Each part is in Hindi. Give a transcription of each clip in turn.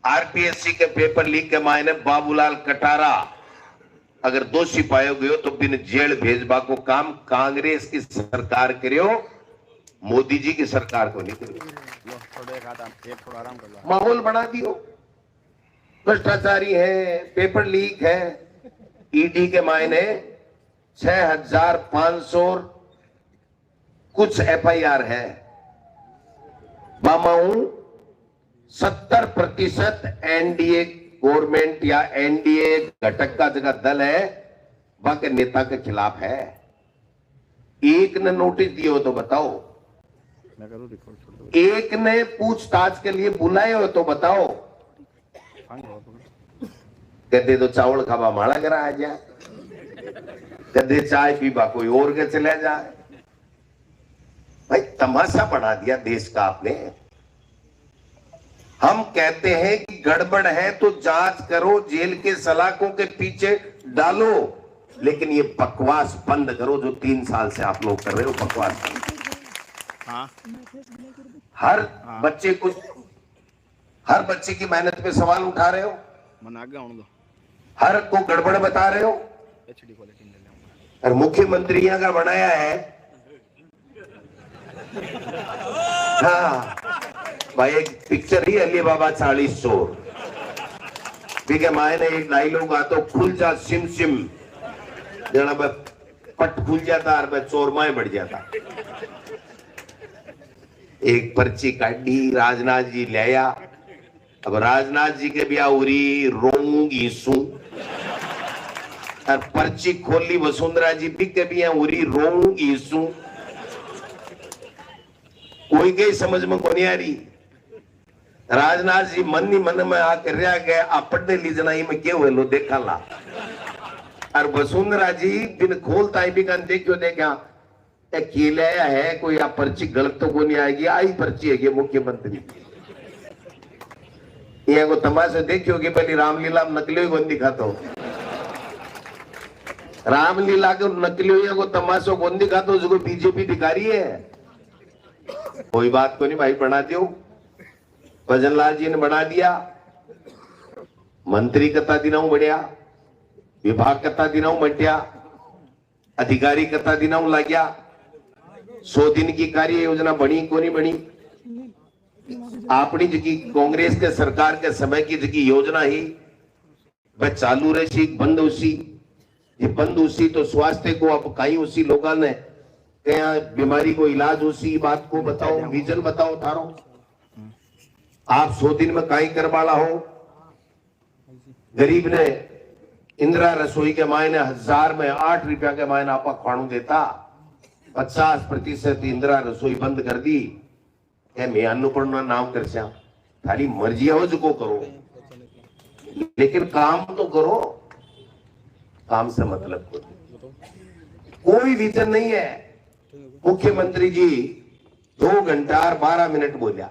आरपीएससी के पेपर लीक के मायने बाबूलाल कटारा अगर दोषी पायो गयो तो बिन जेल भेजबा को काम कांग्रेस की सरकार करियो, मोदी जी की सरकार को नहीं करियो। माहौल बना दियो, भ्रष्टाचारी है, पेपर लीक है। ईडी के मायने 6500 कुछ एफआईआर है। मामाऊ 70% एनडीए गवर्नमेंट या एनडीए घटक का जगह दल है वहां के नेता के खिलाफ है। एक ने नोटिस दिया हो तो बताओ, एक ने पूछताछ के लिए बुलाए हो तो बताओ। कहते तो चावल खाबा माड़ा करा आ जाए, कहते चाय पीबा कोई और के चला जाए। भाई तमाशा बना दिया देश का आपने। हम कहते हैं कि गड़बड़ है तो जांच करो, जेल के सलाखों के पीछे डालो, लेकिन ये बकवास बंद करो जो 3 साल से आप लोग कर रहे हो, बकवास बंद। हर बच्चे को, हर बच्चे की मेहनत पे सवाल उठा रहे हो, हर को गड़बड़ बता रहे हो। और मुख्यमंत्री यहाँ का बनाया है, हाँ भाई एक पिक्चर ही अली बाबा 40 चोर, ठीक है। मायने एक डायलॉग आता तो खुल जा सिम सिम, जना पट खुल जाता और चोर माए बढ़ जाता। एक पर्ची काटी, राजनाथ जी ले आया। अब राजनाथ जी के ब्याह उरी रोंगी सू, और पर्ची खोली वसुंधरा जी भी के भी उरी रोंगी सू। कोई गई समझ में कोनी आ रही। राजनाथ जी मन ही मन में आकर रहा गया अपने लीजनाई में क्या हुए लो देखा ला। और वसुंधरा जी बिन खोलता ही भी कन देखो देखा अकेले है कोई आप पर्ची गलत तो को नहीं आएगी, आई पर्ची है मुख्यमंत्री। यहाँ को तमाशा देखियो कि पहले रामलीला में नकली को दिखाता हो, रामलीला के नकलियों को तमाशा को दिखाता हो जो बीजेपी दिखा रही है। कोई बात को नहीं भाई, बना दियो। भजनलाल जी ने बना दिया, मंत्री कता दिनाऊ बढ़िया, विभाग कता दिनाऊ मटिया, अधिकारी कता दिनाऊ लाग्या। 100 दिन की कार्य योजना बनी को नहीं बनी। अपनी जगी कांग्रेस के सरकार के समय की जगी योजना ही वह चालू रही, बंद उसी, ये बंद उसी तो स्वास्थ्य को अब कहीं उसी लोगों ने क्या बीमारी को इलाज उसी बात को बताओ, विजन बताओ थारो। आप 100 दिन में कहीं करवाला हो। गरीब ने इंदिरा रसोई के मायने 1000 में 8 रुपया के मायने आपा खाणू देता, 50% इंदिरा रसोई बंद कर दी। क्या मैं अन्नपूर्णा नाम कर सा थारी मर्जी हो जो को करो, लेकिन काम तो करो। काम से मतलब कोई विजन नहीं है। मुख्यमंत्री जी 2 घंटा और 12 मिनट बोलिया,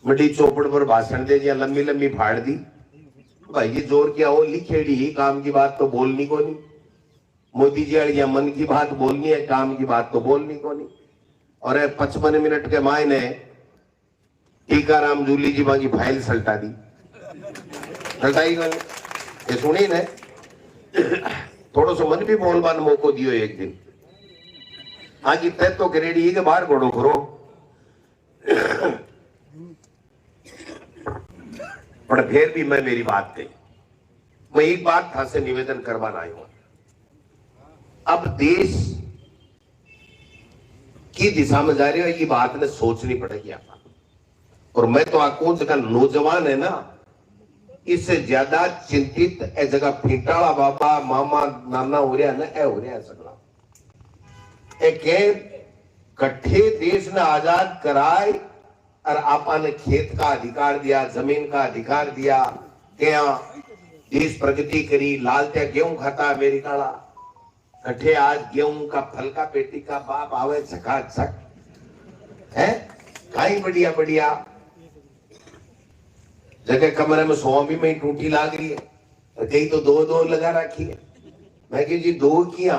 मडी चौपड़ पर भाषण दे दिया, लंबी लंबी फाड़ दी। भाई ये जोर क्या हो, लिखेड़ी ही काम की बात तो बोलनी को नहीं। मोदी जी या मन की बात बोलनी है, काम की बात तो बोलनी को नहीं। और 55 मिनट के मायने टीकाराम जूली जी की फाइल सल्टा दी, सल्टाई को ये सुनी ने। थोड़ो सो मन भी बोलवान मौको दियो एक दिन। आगे तय तो करेडी के बाहर घोड़ो करो, पर फिर भी मैं मेरी बात कही। मैं एक बात था से निवेदन करवाना आया हूं। अब देश की दिशा में जा रही है, ये बात ने सोचनी पड़ेगी आपको। और मैं तो आपको जगह नौजवान है ना, इससे ज्यादा चिंतित ए जगह फीटाड़ा बाबा मामा नाना हो रहा ना, ए हो रहा है सगला। कट्ठे देश ने आजाद कराए और आपा ने खेत का अधिकार दिया, जमीन का अधिकार दिया, क्या देश प्रगति करी। लाल त्या गेहूं खाता अमेरिका ला, कट्ठे आज गेहूं का फल का पेटी का बाप आवे झकाझक है। कहीं बढ़िया बढ़िया जगह कमरे में स्वामी में टूटी लाग रही है, कहीं तो 2 लगा रखी है। मैं कि जी 2 किया,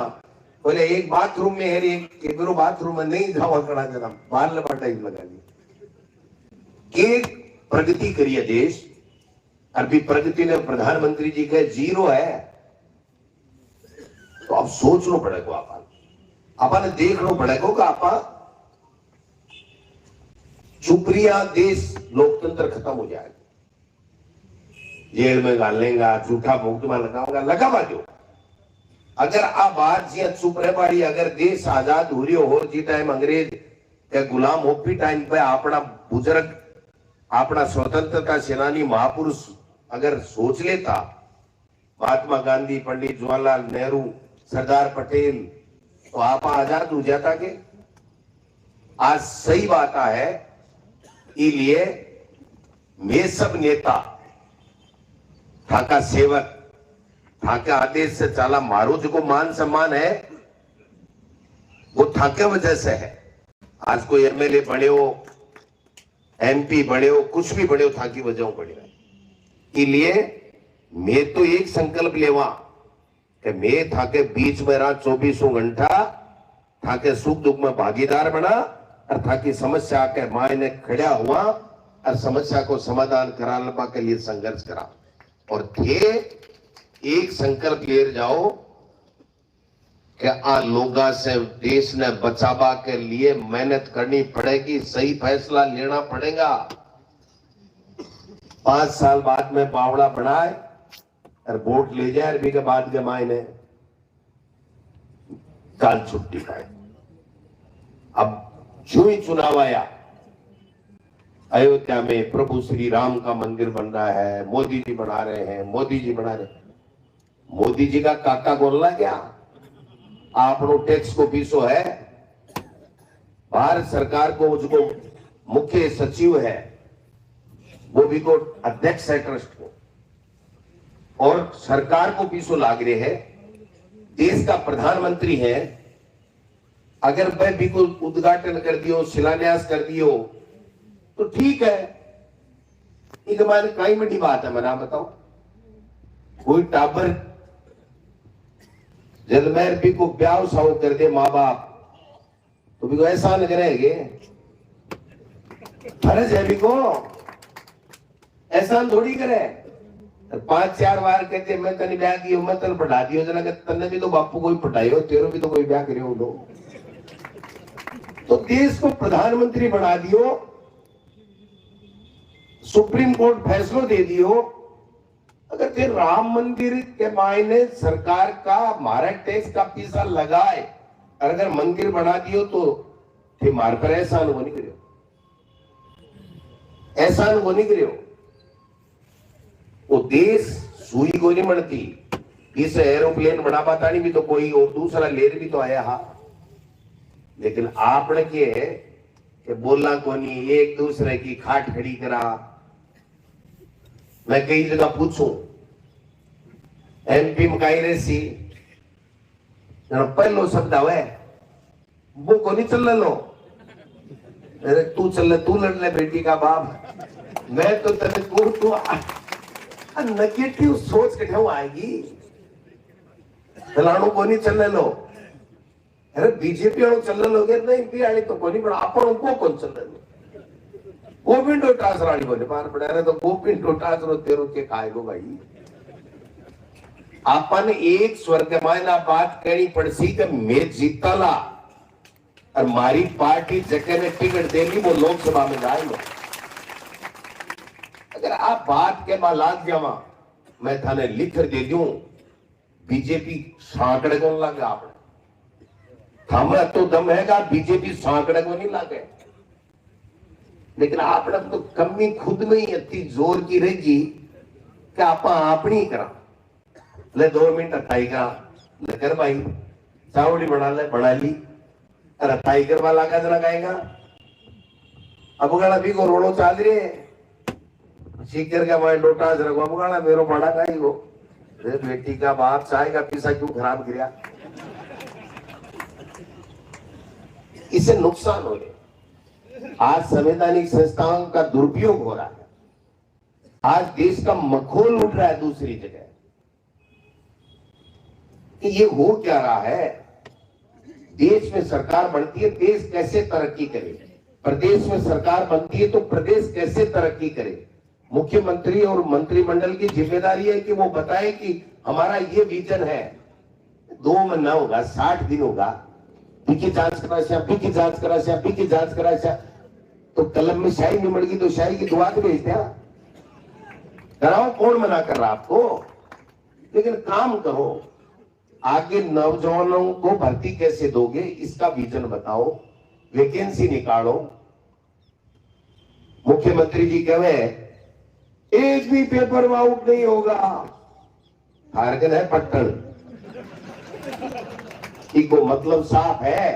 बोले एक बाथरूम में है, एक बाथरूम में नहीं जावा कड़ा जरा बाल लपाटा ही लगा दी। एक प्रगति करिए देश। अभी प्रगति ने प्रधानमंत्री जी के 0 है, तो अब सोचना पड़ेगा, आपने देखना पड़ेगा कि आप चुपरिया देश लोकतंत्र खत्म हो जाएगा, जेल में डालेगा, झूठा भुगतना लगाओगा, लगा बाजो। अगर आप बात जी चुप रह पाड़ी, अगर देश आजाद हो रही हो जी टाइम अंग्रेज के गुलाम हो भी टाइम पे अपना बुजुर्ग, अपना स्वतंत्रता सेनानी महापुरुष अगर सोच लेता, महात्मा गांधी, पंडित जवाहरलाल नेहरू, सरदार पटेल, तो आप आजाद हो जाता के। आज सही बात है, इसलिए मैं सब नेता थाका सेवक, थाके आदेश से चाला, मारो जो मान सम्मान है वो थाके वजह से है। आज कोई एमएलए बने हो, एमपी बने हो, कुछ भी बने हो, थाकी वजह बने हो। इसलिए मैं तो एक संकल्प लेवा कि मैं थाके बीच में रहा 24 घंटा, थाके सुख दुख में भागीदार बना और थाकी समस्या के मायने खड़ा हुआ और समस्या को समाधान कराने के लिए संघर्ष करा। और थे एक संकल्प ले जाओ कि आ लोगा से देश ने बचावा के लिए मेहनत करनी पड़ेगी, सही फैसला लेना पड़ेगा। 5 साल बाद में बावड़ा बनाए और वोट ले जाए, अरबी के बाद के मायने काल छुट्टी पाए। अब जो ही चुनाव आया, अयोध्या में प्रभु श्री राम का मंदिर बन रहा है, मोदी जी बना रहे हैं, मोदी जी बना रहे हैं। मोदी जी का काका बोलना क्या, आपनो टैक्स को पीसो है, भारत सरकार को जो मुख्य सचिव है वो भी को अध्यक्ष है ट्रस्ट को, और सरकार को पीसो लाग रहे है। देश का प्रधानमंत्री है, अगर वह भी को उद्घाटन कर दियो, शिलान्यास कर दियो तो ठीक है, एक हमारी कई बड़ी बात है। मना बताओ, कोई टाबर जब मैं भी को ब्याह साव कर दे माँ बाप, तो भी को ऐसा न करेंगे, फर्ज है भी को ऐसा थोड़ी करे। 5-4 बार कहते मैं तने ब्याह किया, मैं तने पढ़ा दियो, जना के तने भी तो बापू कोई पढ़ायो, तेरो भी तो कोई ब्याह करियो लो। तो देश को प्रधानमंत्री बना दियो, सुप्रीम कोर्ट फैसला दे दियो, अगर फिर राम मंदिर के मायने सरकार का हमारा टैक्स का पैसा लगाए और अगर मंदिर बना दियो तो फिर मार पर एहसान वो नहीं करियो, एहसान वो नहीं करियो। वो देश सुई को नहीं बनती, इस एरोप्लेन बना पाता नहीं भी तो कोई और दूसरा लेर भी तो आया। हा, लेकिन आपने के बोलना को नहीं, एक दूसरे की खाट खड़ी करा। मैं कई जगह पूछूं, एमपी मकाई रेसी पहलो शब्द आवे वो को नहीं चल लो, अरे तू चल ले, तू लड़ ले बेटी का बाप, मैं तो तेरे को तू नेगेटिव सोच के ठेऊ आएगी, फलाणु को नहीं चल लो, अरे बीजेपी वालों चल लोगे नहीं, एमपी वाली तो को नहीं, पर अपन उनको कौन चल लो, गोविंद टोटास रानी बोले पार पड़ा रहे, तो गोविंद टोटास रो तेरो के खाएगो भाई। अपन एक स्वर्ग मायना बात करी पड़सी कि मैं जीता ला और मारी पार्टी जगह ने टिकट दे ली, वो लोकसभा में जाएगा। अगर आप बात के बाद लाग जावा, मैं थाने लिख कर दे दूं, बीजेपी सांकड़े को लगा, आपने हमें तो दम हैगा, बीजेपी सांकड़े को नहीं लागे। लेकिन आपने तो कमी खुद में ही इतनी जोर की रहेगी कि आप अपनी करा ले 2 मिनट अथाई करा ले कर भाई, चावड़ी बना ले, बना ली, अरे अथाई करवा लागा जना गाएगा। अब गाना भी को रोड़ो चाल रहे सीकर का मैं लोटा रखो, अब गाना मेरो बड़ा गाई को बेटी का बाप चाय का पीसा क्यों खराब किया, इससे नुकसान हो रहे। आज संवैधानिक संस्थाओं का दुरुपयोग हो रहा है, आज देश का मखौल उठ रहा है दूसरी जगह कि ये हो क्या रहा है। देश में सरकार बनती है, देश कैसे तरक्की करे, प्रदेश में सरकार बनती है तो प्रदेश कैसे तरक्की करे। मुख्यमंत्री और मंत्रिमंडल की जिम्मेदारी है कि वो बताए कि हमारा ये विजन है। 2 महीना होगा, 60 दिन होगा, की जांच करा तो कलम में शाही नहीं मड़ गई तो शाही की दुआ भेज दिया कराओ। कौन मना कर रहा आपको, लेकिन काम करो। आगे नौजवानों को भर्ती कैसे दोगे, इसका विजन बताओ, वैकेंसी निकालो। मुख्यमंत्री जी कहे एक भी पेपर आउट नहीं होगा, हारगन है पट्टन को मतलब साफ है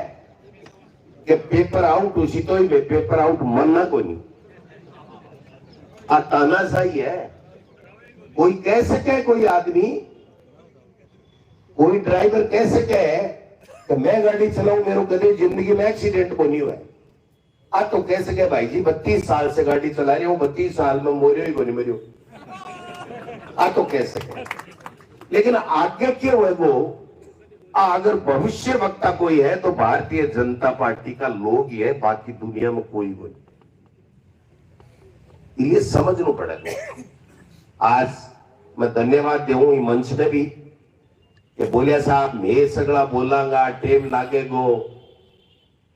कि पेपर आउट उसी तो ही पेपर आउट मनना को नहीं ताना सही है। कोई कह सके, कोई आदमी, कोई ड्राइवर कह सके कि मैं गाड़ी चलाऊं मेरे कभी जिंदगी में एक्सीडेंट को नहीं हुआ। तो कह सके भाई जी 32 साल से गाड़ी चला रही हूं, 32 साल में मोरियो ही को नहीं मरियो। तो कह सके, लेकिन आगे क्यों है वो, अगर भविष्य वक्ता कोई है तो भारतीय जनता पार्टी का लोग ही है, बाकी दुनिया में कोई नहीं। ये समझना पड़ेगा। आज मैं धन्यवाद देऊं मंच में भी कि बोलिया साहब मैं सगड़ा बोलांगा, टेम लागेगो,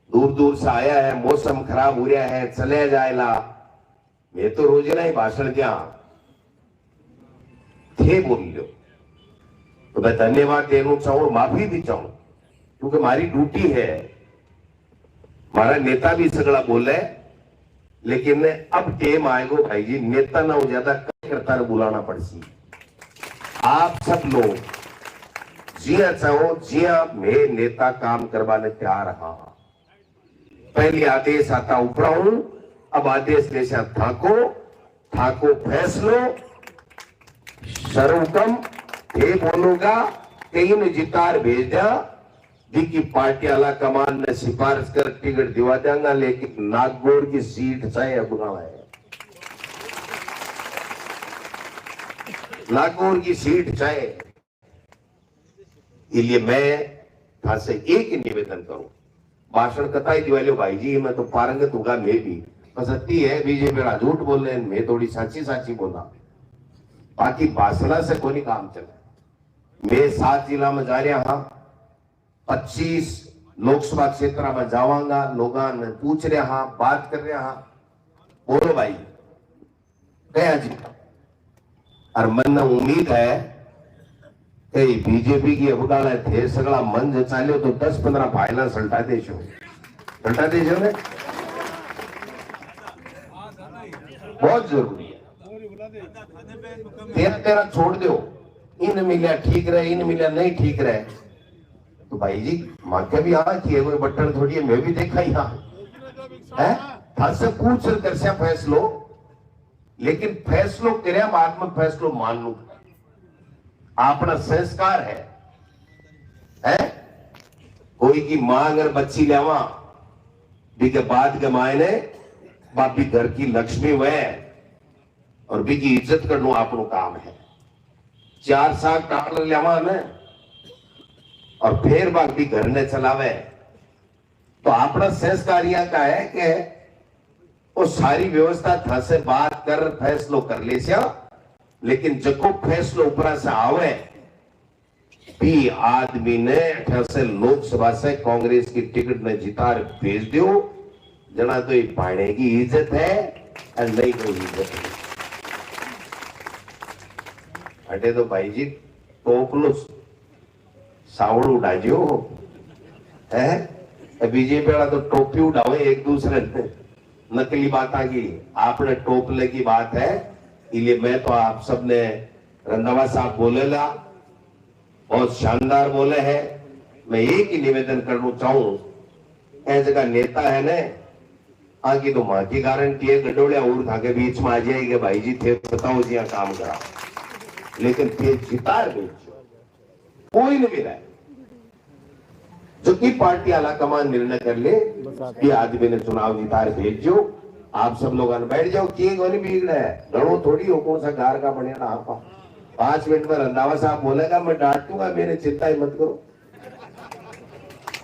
दूर दूर से आया है, मौसम खराब हो रहा है, चले जाएगा। मैं तो रोजाना ही भाषण दिया थे बोल लो, तो मैं धन्यवाद देना चाहूं और माफी भी चाहूं, क्योंकि हमारी ड्यूटी है। हमारा नेता भी सगड़ा बोले, लेकिन अब टेम आएगो भाई जी, नेता ना हो ज्यादा कार्यकर्ता ने बुलाना पड़सी। आप सब लोग जिया चाहो जिया मैं नेता काम करवाने तैयार रहा। पहले आदेश आता ऊपर हूं, अब आदेश देशा थाको फैसलो सर्वकम ये बोलूंगा कहीं ने जितार भेज दिया की पार्टी वाला कमान ने सिफारिश कर टिकट दिवा देंगे, लेकिन नागौर की सीट चाहे अपना है। नागौर की सीट चाहे, इसलिए मैं से एक ही निवेदन करूं, भाषण कताई दिवाली भाई जी मैं तो पारंगत होगा, मैं भी सत्ती है बीजेपी मेरा झूठ बोल रहे हैं, मैं थोड़ी साची बोला, बाकी भाषणा से कोई काम चले। मैं 7 जिला में जा रहा हाँ, 25 लोकसभा क्षेत्र में जावांगा, लोग पूछ रहे हाँ, बात कर रहे हाँ, बोलो भाई क्या जी। और मन उम्मीद है कि बीजेपी की अवगाड़ थे सगड़ा मन चालो तो 10-15 फाइल सल्टा देशो ने बहुत जरूरी है। तेरा छोड़ दो, इन मिलिया ठीक रहे, इन मिलिया नहीं ठीक रहे, तो भाई जी मांगे भी हाँ किए कोई बटन थोड़ी है, मैं भी देखा ही हाँ से पूछ कर से फैसलो, लेकिन फैसलो करे बाद में फैसलो मान लू, अपना संस्कार है? कोई की मां अगर बच्ची लेवा भी के बाद के मायने बापी घर की लक्ष्मी वह और भी की इज्जत करना अपनो काम है। 4 साल टाकर लेवा ने और फिर बाकी घर ने चलावे, तो अपना संस्कार यह का है कि वो सारी व्यवस्था था से बात कर फैसलो कर ले सिया, लेकिन जको फैसलो ऊपर से आवे भी आदमी ने से लोकसभा से कांग्रेस की टिकट ने जितार भेज दियो, जना तो ये पाने की इज्जत है और नहीं कोई इज्जत नहीं। अटे तो भाई जी टोपलो सावड़ उड़ाजियो है, बीजेपी वाला तो टोपी उड़ावे एक दूसरे ने, नकली बात आ गई, आपने टोपले की बात है। इसलिए मैं तो आप सबने रंधावा साहब बोलेला बहुत शानदार बोले हैं, मैं एक ही निवेदन करना चाहूं, ऐसे का नेता है ने आगे तो मां की गारंटी है, गडोलिया और था के बीच में आ जाएगी भाई जी थे बताओ जी काम करा, लेकिन थे जितार बीच कोई नहीं मिला है। जो की पार्टी आला कमान निर्णय कर ले कि आदमी ने चुनाव जितार भेजो, आप सब लोग बैठ जाओ, की कोई बिगड़ा है, गणो थोड़ी हो कौन सा गार का बने ना आपा। 5 मिनट में रंधावा साहब बोलेगा, मैं डांटूंगा, मेरे चिंता ही मत करो।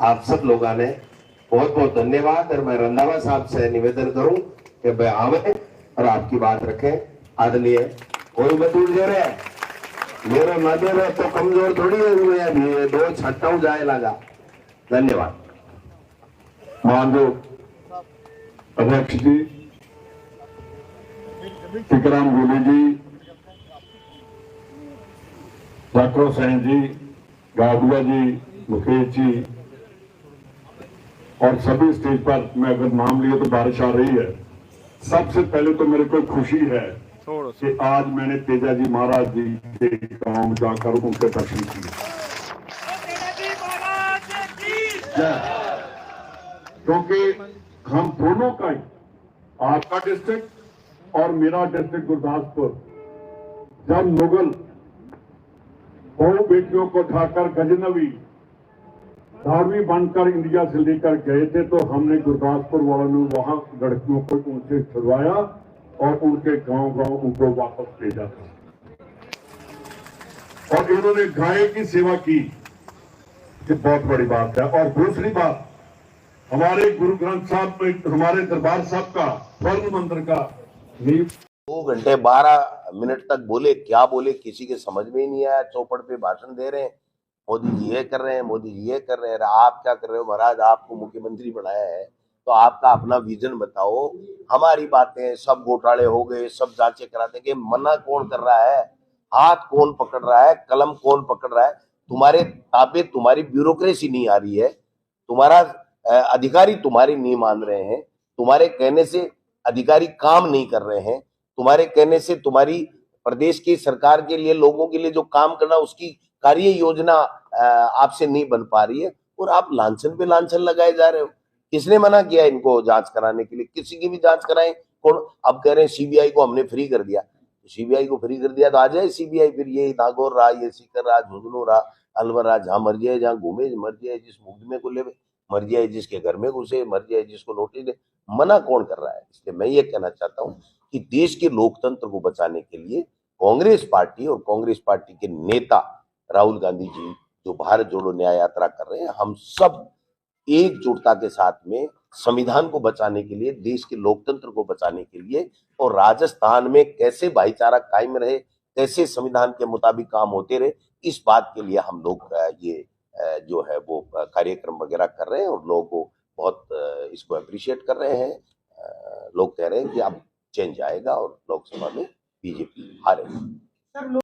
आप सब लोगों ने बहुत बहुत धन्यवाद। और मैं रंधावा साहब से निवेदन करूं कि भाई आवे और आपकी बात रखें। आदरणीय कोई मत उठ जा रहे, मेरा न दे रहे तो कमजोर थोड़ी है, अभी दो छट्टा जाए लगा। धन्यवाद। माननीय अध्यक्ष जी, टीकाराम गोले जी, ठाकुर सैन जी, गाबुआ जी, मुकेश जी और सभी स्टेज पर मैं अगर नाम लिया तो बारिश आ रही है। सबसे पहले तो मेरे को खुशी है कि आज मैंने तेजा जी महाराज जी के गांव जाकर उनके दर्शन किए, क्योंकि हम दोनों का ही, आपका डिस्ट्रिक्ट और मेरा डिस्ट्रिक्ट गुरदासपुर, जब मुगल बहु बेटियों को उठाकर गजनवी धारवी बनकर इंडिया से लेकर गए थे, तो हमने गुरदासपुर वालों ने वहां लड़कियों को उनसे छुड़वाया और उनके गांव उनको वापस भेजा था। और इन्होंने गाय की सेवा की, ये बहुत बड़ी बात है। और दूसरी बात, हमारे गुरु ग्रंथ साहब में, हमारे दरबार साहब का स्वर्ण मंदिर का 2 घंटे 12 मिनट तक बोले, क्या बोले किसी के समझ में ही नहीं आया। चौपड़ पे भाषण दे रहे हैं, मोदी जी ये कर रहे हैं, मोदी जी ये कर रहे हैं। आप क्या कर रहे हो महाराज? आपको मुख्यमंत्री बनाया है तो आपका अपना विजन बताओ। हमारी बातें सब घोटाले हो गए, सब जांचें करा देंगे। मना कौन कर रहा है? हाथ कौन पकड़ रहा है? कलम कौन पकड़ रहा है? तुम्हारे ताबे तुम्हारी ब्यूरोक्रेसी नहीं आ रही है, तुम्हारा अधिकारी तुम्हारी नहीं मान रहे हैं, तुम्हारे कहने से अधिकारी काम नहीं कर रहे हैं, तुम्हारे कहने से तुम्हारी प्रदेश की सरकार के लिए, लोगों के लिए जो काम करना उसकी कार्य योजना आपसे नहीं बन पा रही है, और आप लांछन पे लांछन लगाए जा रहे हो। किसने मना किया इनको जांच कराने के लिए? किसी की भी जांच कराएं कौन? अब कह रहे हैं सीबीआई को हमने फ्री कर दिया। सीबीआई को फ्री कर दिया तो आ जाए सीबीआई, फिर ये नागौर रहा, ये सीकर रहा, झुंझुनू रहा, अलवर रहा, जहां मर जाए, जहां घूमे मर जाए, जिस मुकदमे को ले मर जाए, जिसके घर में घुसे मर जाए, जिसको नोटिस दे। मना कौन कर रहा है? इसलिए मैं ये कहना चाहता हूं कि देश के लोकतंत्र को बचाने के लिए कांग्रेस पार्टी और कांग्रेस पार्टी के नेता राहुल गांधी जी जो भारत जोड़ो न्याय यात्रा कर रहे हैं, हम सब एकजुटता के साथ में संविधान को बचाने के लिए, देश के लोकतंत्र को बचाने के लिए, और राजस्थान में कैसे भाईचारा कायम रहे, कैसे संविधान के मुताबिक काम होते रहे, इस बात के लिए हम लोग ये जो है वो कार्यक्रम वगैरह कर रहे हैं, और लोगों को बहुत इसको अप्रिशिएट कर रहे हैं। लोग कह रहे हैं कि अब चेंज आएगा और लोकसभा में बीजेपी हारेगी।